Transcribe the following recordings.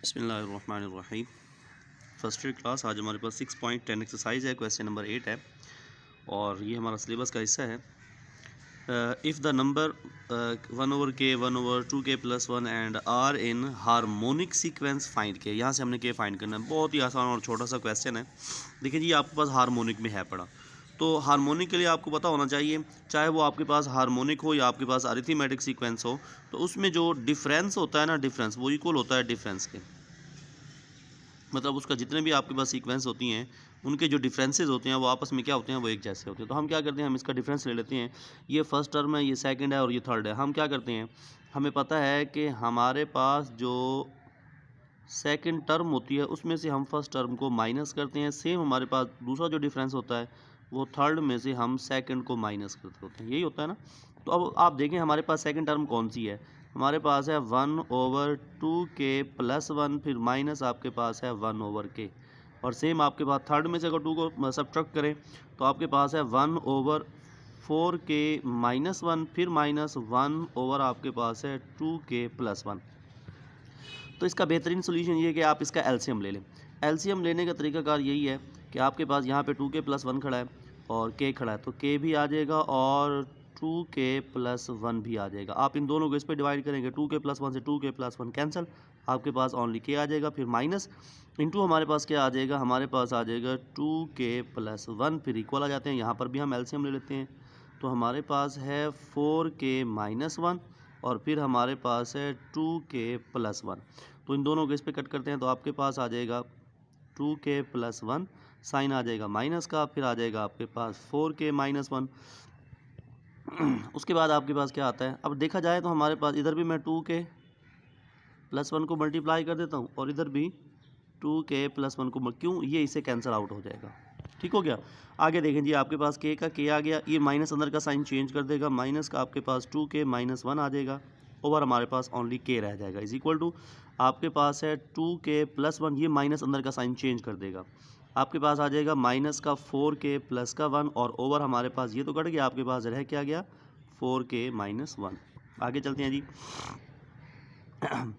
बिस्मिल्लाहिर्रहमानिर्रहीम। First year class. आज हमारे पास 6.10 एक्सरसाइज है, क्वेश्चन नंबर 8 है और ये हमारा सिलेबस का हिस्सा है। If the number 1/k 1/2k + 1 and are in harmonic sequence find K. यहाँ से हमने के फाइंड करना है। बहुत ही आसान और छोटा सा क्वेश्चन है। देखिए जी, आपके पास हार्मोनिक में है पड़ा, तो हार्मोनिक के लिए आपको पता होना चाहिए, चाहे वो आपके पास हार्मोनिक हो या आपके पास अरिथमेटिक सीक्वेंस हो, तो उसमें जो डिफरेंस होता है ना, डिफरेंस वो इक्वल होता है डिफरेंस के। मतलब उसका जितने भी आपके पास सीक्वेंस होती हैं, उनके जो डिफरेंसेस होते हैं वो आपस में क्या होते हैं, वो एक जैसे होते हैं। तो हम क्या करते हैं, हम इसका डिफरेंस ले लेते हैं। ये फर्स्ट टर्म है, ये सेकंड है और ये थर्ड है। हम क्या करते हैं, हमें पता है कि हमारे पास जो सेकंड टर्म होती है उसमें से हम फर्स्ट टर्म को माइनस करते हैं। सेम हमारे पास दूसरा जो डिफरेंस होता है वो थर्ड में से हम सेकंड को माइनस करते होते हैं। यही होता है ना। तो अब आप देखें हमारे पास सेकंड टर्म कौन सी है। हमारे पास है 1/2k + 1, फिर माइनस आपके पास है 1/k। और सेम आपके पास थर्ड में से अगर 2 को सब्ट्रैक्ट करें तो आपके पास है 1/4k - 1, फिर माइनस 1 आपके पास है 2k + 1। तो इसका बेहतरीन सोल्यूशन ये है कि आप इसका एलसीएम ले लें। एलसीएम लेने का तरीकाकार यही है कि आपके पास यहाँ पे 2k + 1 खड़ा है और k खड़ा है, तो k भी आ जाएगा और 2k + 1 भी आ जाएगा। आप इन दोनों को इस पर डिवाइड करेंगे, 2k + 1 से 2k + 1 कैंसिल, आपके पास ओनली k आ जाएगा। फिर माइनस इंटू हमारे पास क्या आ जाएगा, हमारे पास आ जाएगा 2k + 1, फिर इक्वल आ जाते हैं। यहाँ पर भी हम एलसीएम ले लेते हैं, तो हमारे पास है 4k - 1 और फिर हमारे पास है 2k + 1। तो इन दोनों को इस पे कट करते हैं तो आपके पास आ जाएगा 2k + 1, साइन आ जाएगा माइनस का, फिर आ जाएगा आपके पास 4k - 1। उसके बाद आपके पास क्या आता है, अब देखा जाए तो हमारे पास इधर भी मैं 2k + 1 को मल्टीप्लाई कर देता हूँ और इधर भी 2k + 1 को, क्यों, ये इसे कैंसिल आउट हो जाएगा। ठीक हो गया। आगे देखें जी, आपके पास k का k आ गया, ये माइनस अंदर का साइन चेंज कर देगा, माइनस का आपके पास 2k - 1 आ जाएगा, ओवर हमारे पास ओनली k रह जाएगा, इज इक्वल टू आपके पास है 2k + 1, ये माइनस अंदर का साइन चेंज कर देगा, आपके पास आ जाएगा माइनस का 4k + का 1 और ओवर हमारे पास ये तो कट गया, आपके पास रह क्या गया 4k - 1। आगे चलते हैं जी।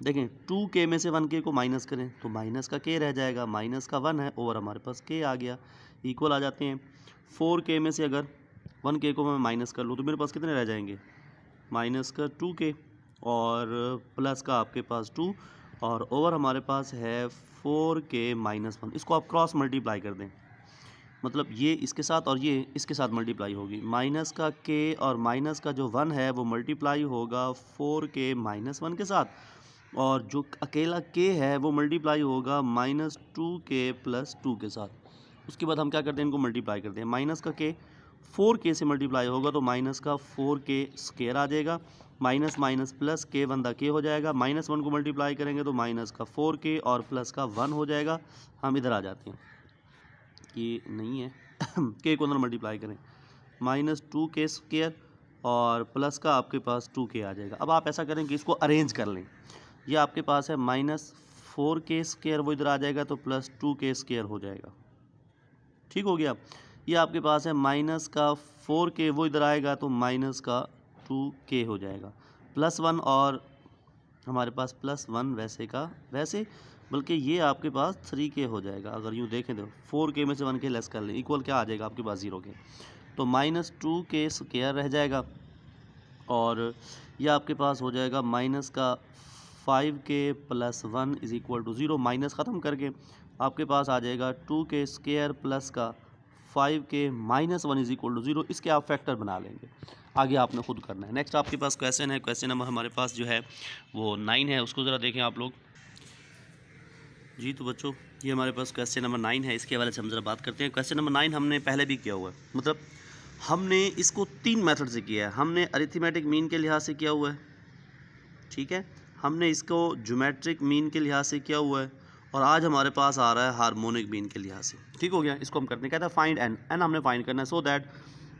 देखें 2k में से 1k को माइनस करें तो माइनस का k रह जाएगा, माइनस का 1 है, ओवर हमारे पास k आ गया, इक्वल आ जाते हैं। 4k में से अगर 1k को मैं माइनस कर लूँ तो मेरे पास कितने रह जाएंगे, माइनस का 2k और प्लस का आपके पास 2 और ओवर हमारे पास है 4k - 1। इसको आप क्रॉस मल्टीप्लाई कर दें, मतलब ये इसके साथ और ये इसके साथ मल्टीप्लाई होगी। माइनस का k और माइनस का जो 1 है वो मल्टीप्लाई होगा 4k - 1 के साथ, और जो अकेला k है वो मल्टीप्लाई होगा -2k + 2 के साथ। उसके बाद हम क्या करते हैं, इनको मल्टीप्लाई करते हैं। माइनस का k 4k से मल्टीप्लाई होगा तो माइनस का 4k² आ जाएगा, माइनस माइनस प्लस k बंदा k हो जाएगा, -1 को मल्टीप्लाई करेंगे तो माइनस का 4k और प्लस का 1 हो जाएगा। हम इधर आ जाते हैं, ये नहीं है k को अंदर मल्टीप्लाई करें, -2k² और प्लस का आपके पास 2k आ जाएगा। अब आप ऐसा करें कि इसको अरेंज कर लें, ये आपके पास है -4k² वो इधर आ जाएगा तो +2k² हो जाएगा। ठीक हो गया। ये आपके पास है माइनस का 4k वो इधर आएगा तो माइनस का 2k हो जाएगा, +1 और हमारे पास +1 वैसे का वैसे, बल्कि ये आपके पास 3k हो जाएगा। अगर यूँ देखें तो 4k में से 1k लेस कर लें, इक्वल क्या आ जाएगा आपके पास 0k, तो -2k² रह जाएगा और ये आपके पास हो जाएगा माइनस का 5k + 1 is equal to 0। Minus ख़त्म करके आपके पास आ जाएगा 2k² प्लस का 5k - 1 इज इक्वल टू 0। इसके आप फैक्टर बना लेंगे, आगे आपने खुद करना है। नेक्स्ट आपके पास क्वेश्चन है, क्वेश्चन नंबर हमारे पास जो है वो 9 है, उसको ज़रा देखें आप लोग जी। तो बच्चों ये हमारे पास क्वेश्चन नंबर 9 है, इसके हवाले से हम ज़रा बात करते हैं। क्वेश्चन नंबर 9 हमने पहले भी किया हुआ है, मतलब हमने इसको 3 मेथड से किया है। हमने अरिथमेटिक मीन के लिहाज से किया हुआ है, ठीक है, हमने इसको ज्योमेट्रिक मीन के लिहाज से किया हुआ है और आज हमारे पास आ रहा है हार्मोनिक मीन के लिहाज से। ठीक हो गया। इसको हम करते हैं, कहता है फाइंड एन, एन हमने फाइंड करना है, so that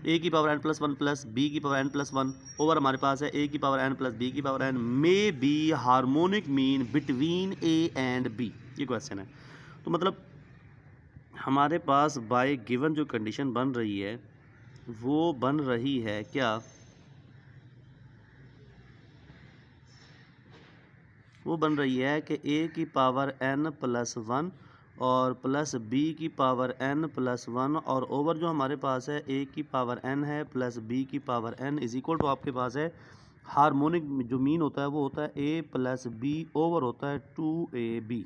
a⁴n+1 + b⁴n+1 over हमारे पास है a⁴n + b⁴n may be harmonic mean between a and b। ये क्वेश्चन है। तो मतलब हमारे पास बाय गिवन जो कंडीशन बन रही है वो बन रही है क्या, वो बन रही है कि a की पावर n प्लस 1 और प्लस b की पावर n प्लस 1 और ओवर जो हमारे पास है a की पावर n है प्लस b की power n is equal to आपके पास है हार्मोनिक जो मीन होता है वो होता है a प्लस b ओवर होता है 2ab।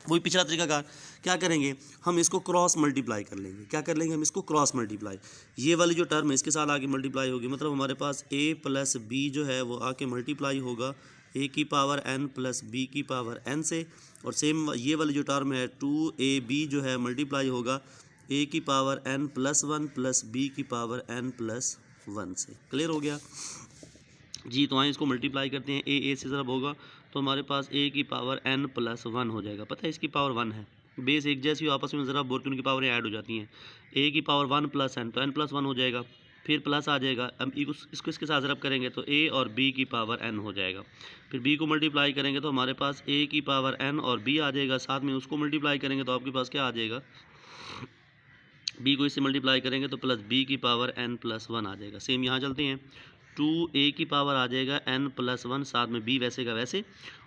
वही पिछला तरीकाकार क्या करेंगे, हम इसको क्रॉस मल्टीप्लाई कर लेंगे। क्या कर लेंगे हम इसको क्रॉस मल्टीप्लाई, ये वाली जो टर्म है इसके साथ आगे मल्टीप्लाई होगी, मतलब हमारे पास a प्लस बी जो है वो आके मल्टीप्लाई होगा a की पावर n प्लस b की पावर n से, और सेम ये वाली जो टर्म है 2ab जो है मल्टीप्लाई होगा a की power n plus 1 plus b की पावर n प्लस 1 से। क्लियर हो गया जी। तो आए इसको मल्टीप्लाई करते हैं, a से ज़रा होगा तो हमारे पास a की पावर n प्लस 1 हो जाएगा। पता है इसकी पावर 1 है, बेस एक जैसी हो आपस में ज़रा बोल के उनकी पावरें ऐड हो जाती हैं। a की पावर 1 प्लस n तो n प्लस 1 हो जाएगा, फिर प्लस आ जाएगा। अब इसको इसके साथ ज़रब करेंगे तो a और b की पावर n हो जाएगा। फिर b को मल्टीप्लाई करेंगे तो हमारे पास a की पावर n और b आ जाएगा, साथ में उसको मल्टीप्लाई करेंगे तो आपके पास क्या आ जाएगा, b को इससे मल्टीप्लाई करेंगे तो प्लस b की पावर n प्लस 1 आ जाएगा। सेम यहाँ चलते हैं, 2a की पावर आ जाएगा n प्लस 1, साथ में b वैसे का वैसे,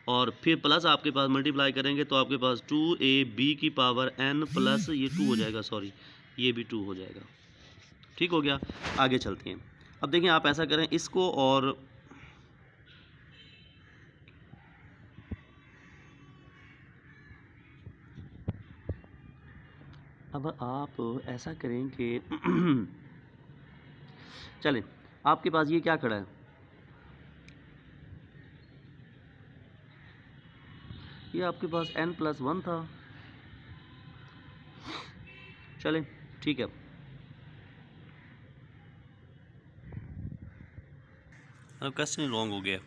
और फिर प्लस आपके पास मल्टीप्लाई करेंगे तो आपके पास 2ab की पावर n प्लस ये 2 हो जाएगा, सॉरी ये भी 2 हो जाएगा। ठीक हो गया, आगे चलते हैं। अब देखिए आप ऐसा करें इसको, और अब आप ऐसा करें कि चलें, आपके पास ये क्या खड़ा है, ये आपके पास n प्लस 1 था। चलें ठीक है, अब क्वेश्चन रॉन्ग हो गया।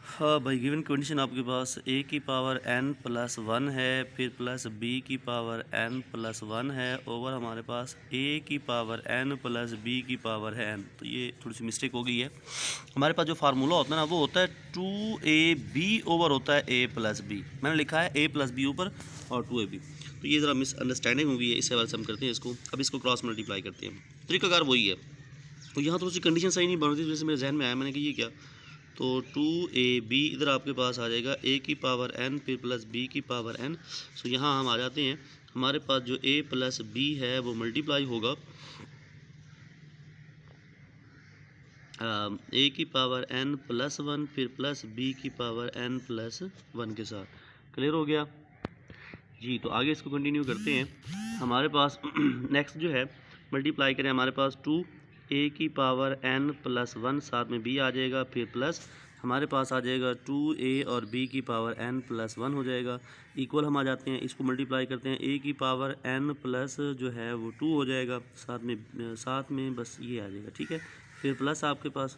हाँ भाई, गिवन कंडीशन आपके पास a की पावर n प्लस 1 है, फिर प्लस b की पावर n प्लस 1 है, ओवर हमारे पास a की पावर n प्लस b की पावर है n। तो ये थोड़ी सी मिस्टेक हो गई है। हमारे पास जो फार्मूला होता है ना वो होता है 2ab ओवर होता है a प्लस b। मैंने लिखा है a प्लस बी ऊपर और 2ab, तो ये ज़रा मिसअंडरस्टैंडिंग हो गई है, इस हवाले से हम करते हैं इसको। अब इसको क्रॉस मल्टीप्लाई करते हैं, तरीकाकार वही है। तो यहाँ थोड़ी सी कंडीशन सही नहीं बन रही थी, जैसे मेरे जहन में आया, मैंने कहा ये क्या, तो 2ab इधर आपके पास आ जाएगा a की पावर n फिर प्लस b की पावर n। सो यहाँ हम आ जाते हैं, हमारे पास जो a प्लस b है वो मल्टीप्लाई होगा a की पावर n प्लस 1 फिर प्लस b की पावर n प्लस 1 के साथ। क्लियर हो गया जी। तो आगे इसको कंटिन्यू करते हैं। हमारे पास नेक्स्ट जो है मल्टीप्लाई करें, हमारे पास 2a की पावर n प्लस 1, साथ में b आ जाएगा, फिर प्लस हमारे पास आ जाएगा 2a और b की पावर n प्लस 1 हो जाएगा। इक्वल हम आ जाते हैं, इसको मल्टीप्लाई करते हैं, a की पावर n प्लस जो है वो 2 हो जाएगा, साथ में बस ये आ जाएगा। ठीक है, फिर प्लस आपके पास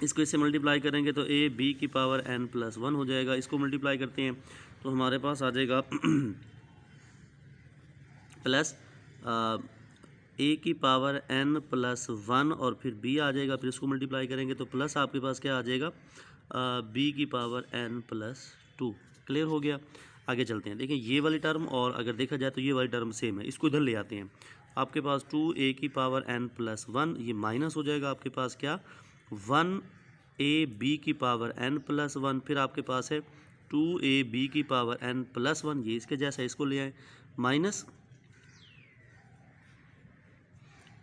इसको इससे मल्टीप्लाई करेंगे तो a b की पावर n प्लस 1 हो जाएगा। इसको मल्टीप्लाई करते हैं तो हमारे पास आ जाएगा प्लस a की पावर n प्लस 1 और फिर b आ जाएगा, फिर इसको मल्टीप्लाई करेंगे तो प्लस आपके पास क्या आ जाएगा, b की पावर n प्लस 2। क्लियर हो गया, आगे चलते हैं। देखिए ये वाली टर्म और अगर देखा जाए तो ये वाली टर्म सेम है, इसको इधर ले आते हैं। आपके पास 2a की पावर n प्लस 1, ये माइनस हो जाएगा आपके पास क्या, 1ab की पावर n प्लस 1, फिर आपके पास है 2ab की पावर n प्लस 1, ये इसके जैसा, इसको ले आए, माइनस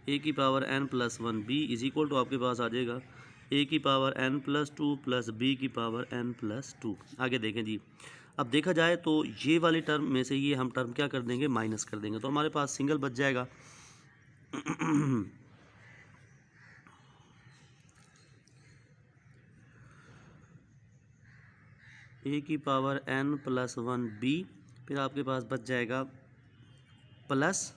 a की power n plus 1 b is equal to आपके पास आ जाएगा a की power n plus 2 plus b की पावर n प्लस 2। आगे देखें जी, अब देखा जाए तो ये वाली टर्म में से ये हम टर्म क्या कर देंगे, माइनस कर देंगे, तो हमारे पास सिंगल बच जाएगा। a की पावर n प्लस 1 b, फिर आपके पास बच जाएगा प्लस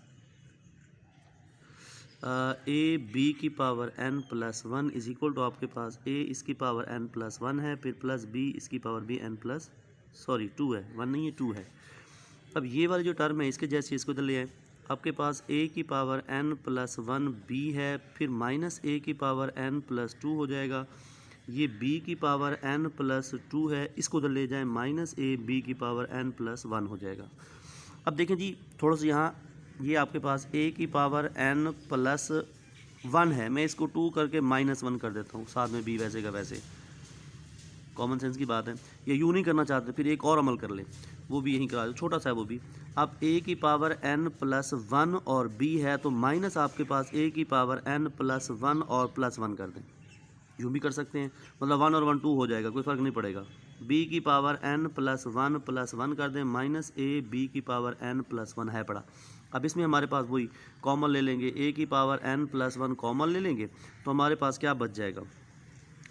a b की power n plus 1 is equal to आपके पास a इसकी पावर n प्लस 1 है, फिर प्लस b इसकी पावर b n प्लस 2 है, 1 नहीं है 2 है। अब ये वाली जो टर्म है इसके जैसे इसको इधर ले आए, आपके पास a की पावर n प्लस 1 b है, फिर माइनस a की पावर n प्लस 2 हो जाएगा, ये b की पावर n प्लस 2 है, इसको उधर ले जाएं, माइनस a b की पावर n प्लस 1 हो जाएगा। अब देखें जी थोड़ा सा यहाँ ये आपके पास a की पावर n प्लस 1 है, मैं इसको 2 करके -1 कर देता हूँ, साथ में b वैसे का वैसे। कॉमन सेंस की बात है। ये यूँ नहीं करना चाहते फिर एक और अमल कर ले, वो भी यहीं करा दो, छोटा सा है वो भी। अब a की पावर n+1 और b है तो माइनस आपके पास a की पावर n+1 और +1 कर दें। यूँ भी कर सकते हैं, मतलब 1 और 1 2 हो जाएगा, कोई फ़र्क नहीं पड़ेगा। b की पावर n+1 कर दें माइनस a b की पावर n+1 है पड़ा। अब इसमें हमारे पास वही कॉमन ले लेंगे, a की पावर n+1 कॉमन ले लेंगे तो हमारे पास क्या बच जाएगा,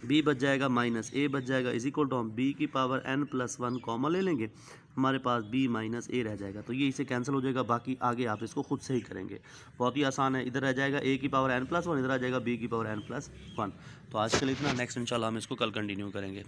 b बच जाएगा माइनस a बच जाएगा, इज इक्वल टू हम b की पावर n+1 कॉमन ले लेंगे, हमारे पास b माइनस a रह जाएगा। तो ये इसे कैंसिल हो जाएगा, बाकी आगे आप इसको खुद से ही करेंगे, बहुत ही आसान है। इधर रह जाएगा a की पावर n+1, इधर आ जाएगा b की पावर n+1। तो आज के लिए इतना, नेक्स्ट इंशाल्लाह हम इसको कल कंटिन्यू करेंगे।